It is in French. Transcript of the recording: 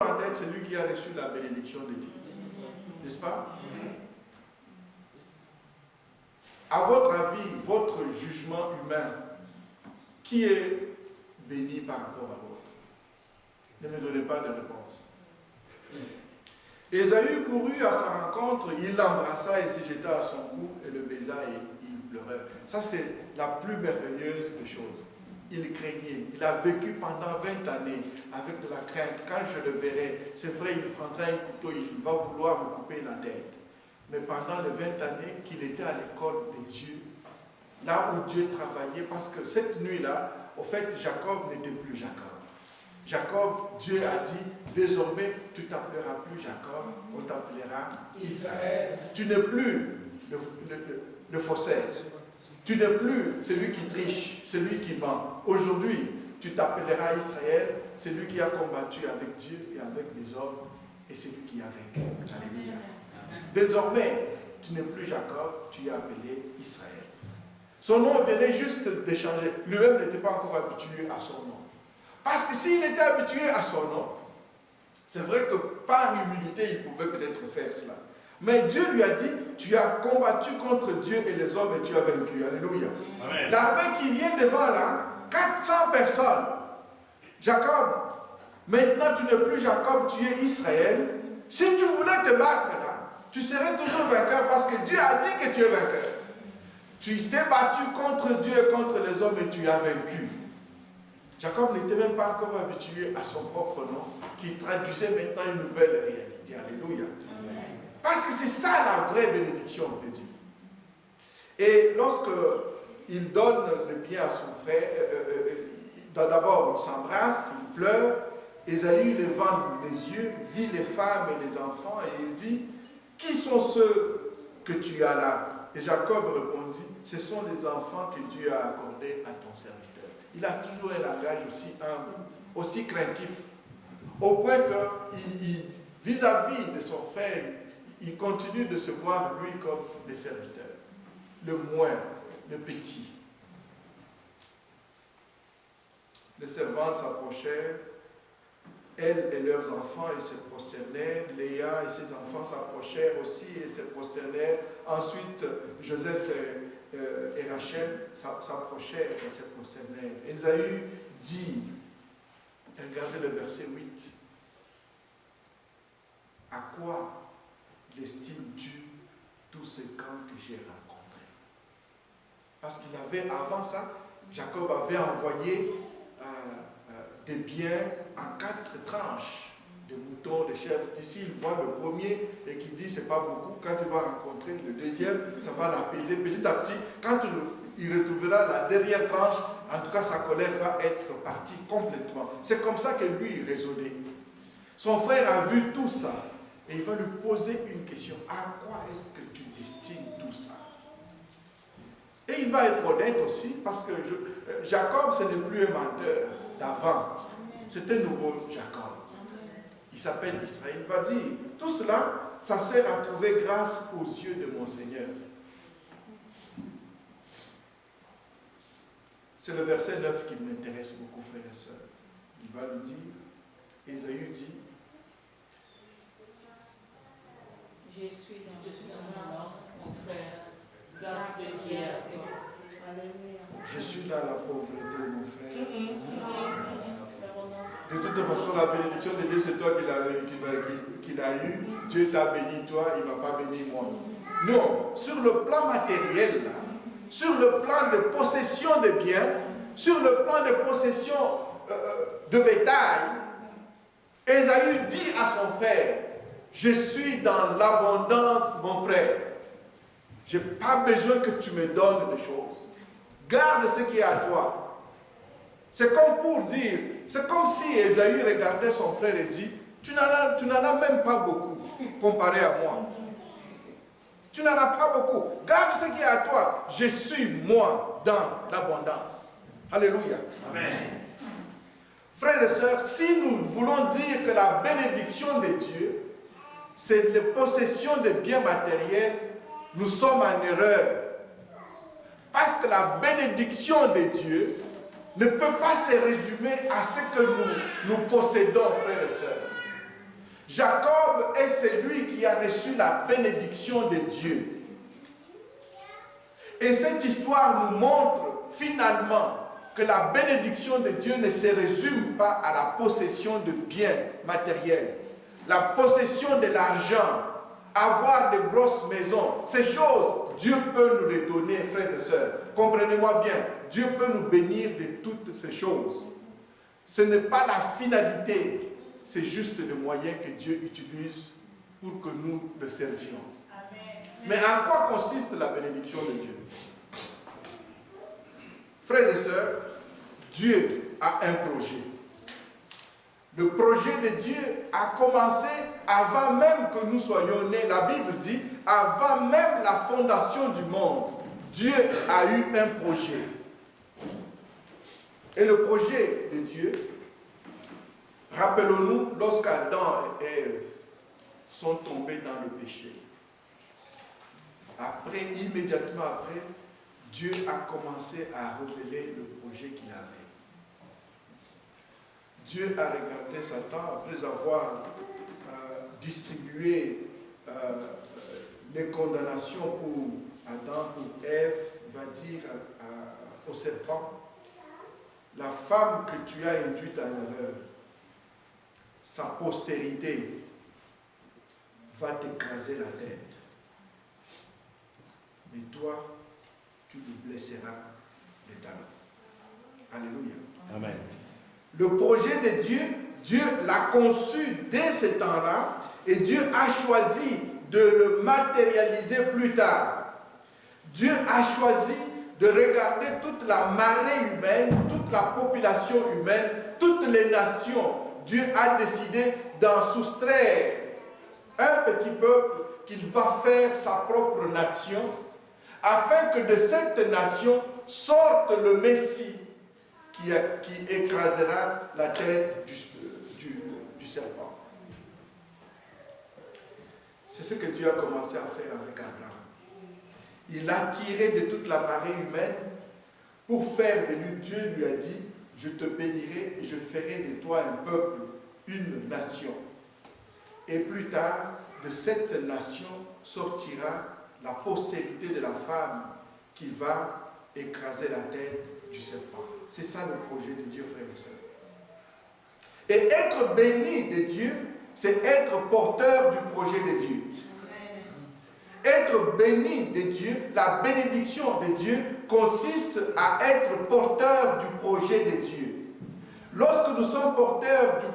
en tête, c'est lui qui a reçu la bénédiction de Dieu. N'est-ce pas? À votre avis, votre jugement humain, qui est béni par rapport à l'autre? Ne me donnez pas de réponse. Ésaü courut à sa rencontre, il l'embrassa et se jeta à son cou et le baisa et il pleurait. Ça, c'est la plus merveilleuse des choses. Il craignait, il a vécu pendant 20 années avec de la crainte. Quand je le verrai, c'est vrai, il prendra un couteau, il va vouloir me couper la tête. Mais pendant les 20 années qu'il était à l'école de Dieu, là où Dieu travaillait, parce que cette nuit-là, au fait, Jacob n'était plus Jacob. Jacob, Dieu a dit, désormais, tu t'appelleras plus Jacob, on t'appellera Israël. Tu n'es plus le faussaire. Tu n'es plus celui qui triche, celui qui ment. Aujourd'hui, tu t'appelleras Israël, celui qui a combattu avec Dieu et avec les hommes, et celui qui a vaincu. Alléluia. Désormais, tu n'es plus Jacob, tu es appelé Israël. Son nom venait juste de changer. Lui-même n'était pas encore habitué à son nom. Parce que s'il était habitué à son nom, c'est vrai que par humilité, il pouvait peut-être faire cela. Mais Dieu lui a dit, tu as combattu contre Dieu et les hommes et tu as vaincu. Alléluia. L'armée qui vient devant là, 400 personnes. Jacob, maintenant tu n'es plus Jacob, tu es Israël. Si tu voulais te battre là, tu serais toujours vainqueur parce que Dieu a dit que tu es vainqueur. Tu t'es battu contre Dieu et contre les hommes et tu as vaincu. Jacob n'était même pas encore habitué à son propre nom, qui traduisait maintenant une nouvelle réalité. Alléluia. Parce que c'est ça la vraie bénédiction de Dieu. Et lorsqu'il donne le bien à son frère, d'abord il s'embrasse, il pleure, Ésaü levant les yeux, vit les femmes et les enfants, et il dit, qui sont ceux que tu as là? Et Jacob répondit, ce sont les enfants que Dieu a accordés à ton serviteur. Il a toujours un langage aussi humble, aussi craintif, au point que vis-à-vis de son frère, il continue de se voir lui comme le serviteur, le moindre, le petit. Les servantes s'approchèrent, elles et leurs enfants, et se prosternèrent. Léa et ses enfants s'approchèrent aussi et se prosternèrent. Ensuite, Joseph et Rachel s'approchèrent et se prosternèrent. Ésaü dit, regardez le verset 8, à quoi destines-tu tous ces camps que j'ai rencontrés? Parce qu'il avait, avant ça, Jacob avait envoyé des biens en 4 tranches de moutons, de chèvres. Ici, il voit le premier et qui dit c'est pas beaucoup. Quand il va rencontrer le deuxième, ça va l'apaiser petit à petit. Quand il retrouvera la dernière tranche, en tout cas sa colère va être partie complètement. C'est comme ça que lui il raisonnait. Son frère a vu tout ça et il va lui poser une question. À quoi est-ce que tu destines tout ça? Et il va être honnête aussi parce que Jacob, ce n'est plus un menteur d'avant. C'est un nouveau Jacob. Il s'appelle Israël. Il va dire, tout cela, ça sert à trouver grâce aux yeux de mon Seigneur. C'est le verset 9 qui m'intéresse beaucoup, frères et sœurs. Il va lui dire, Ésaü dit, je suis dans l'abondance, mon frère, grâce qui est à toi. Je suis dans la pauvreté, mon frère. De toute façon, la bénédiction de Dieu, c'est toi qui l'as eu. Dieu t'a béni, toi, il ne m'a pas béni, moi. Non, sur le plan matériel, là, sur le plan de possession de biens, sur le plan de possession de bétail, Ésaü dit à son frère, je suis dans l'abondance, mon frère. Je n'ai pas besoin que tu me donnes des choses. Garde ce qui est à toi. C'est comme pour dire, c'est comme si Ésaü regardait son frère et dit, tu n'en as même pas beaucoup comparé à moi. Tu n'en as pas beaucoup. Garde ce qui est à toi. Je suis moi dans l'abondance. Alléluia. Amen. Frères et sœurs, si nous voulons dire que la bénédiction de Dieu, c'est la possession de biens matériels, nous sommes en erreur. Parce que la bénédiction de Dieu ne peut pas se résumer à ce que nous possédons, frères et sœurs. Jacob est celui qui a reçu la bénédiction de Dieu. Et cette histoire nous montre finalement que la bénédiction de Dieu ne se résume pas à la possession de biens matériels, la possession de l'argent, avoir de grosses maisons. Ces choses, Dieu peut nous les donner, frères et sœurs. Comprenez-moi bien, Dieu peut nous bénir de toutes ces choses. Ce n'est pas la finalité, c'est juste le moyen que Dieu utilise pour que nous le servions. Mais en quoi consiste la bénédiction de Dieu? Frères et sœurs, Dieu a un projet. Le projet de Dieu a commencé avant même que nous soyons nés. La Bible dit, avant même la fondation du monde, Dieu a eu un projet. Et le projet de Dieu, rappelons-nous, lorsqu'Adam et Ève sont tombés dans le péché. Après, immédiatement après, Dieu a commencé à révéler le projet qu'il avait. Dieu a regardé Satan après avoir distribué les condamnations pour Adam, pour Ève, va dire au serpent, la femme que tu as induite en erreur, sa postérité va t'écraser la tête. Mais toi, tu le blesseras les talons. Alléluia. Amen. Le projet de Dieu, Dieu l'a conçu dès ce temps-là et Dieu a choisi de le matérialiser plus tard. Dieu a choisi de regarder toute la marée humaine, toute la population humaine, toutes les nations. Dieu a décidé d'en soustraire un petit peuple qu'il va faire sa propre nation, afin que de cette nation sorte le Messie qui écrasera la tête du serpent. C'est ce que Dieu a commencé à faire avec Abraham. Il a tiré de toute la marée humaine pour faire de lui. Dieu lui a dit, je te bénirai et je ferai de toi un peuple, une nation. Et plus tard, de cette nation sortira la postérité de la femme qui va écraser la tête du serpent. C'est ça le projet de Dieu, frères et sœurs. Et être béni de Dieu, c'est être porteur du projet de Dieu. Être béni de Dieu, la bénédiction de Dieu consiste à être porteur du projet de Dieu. Lorsque nous sommes porteurs du projet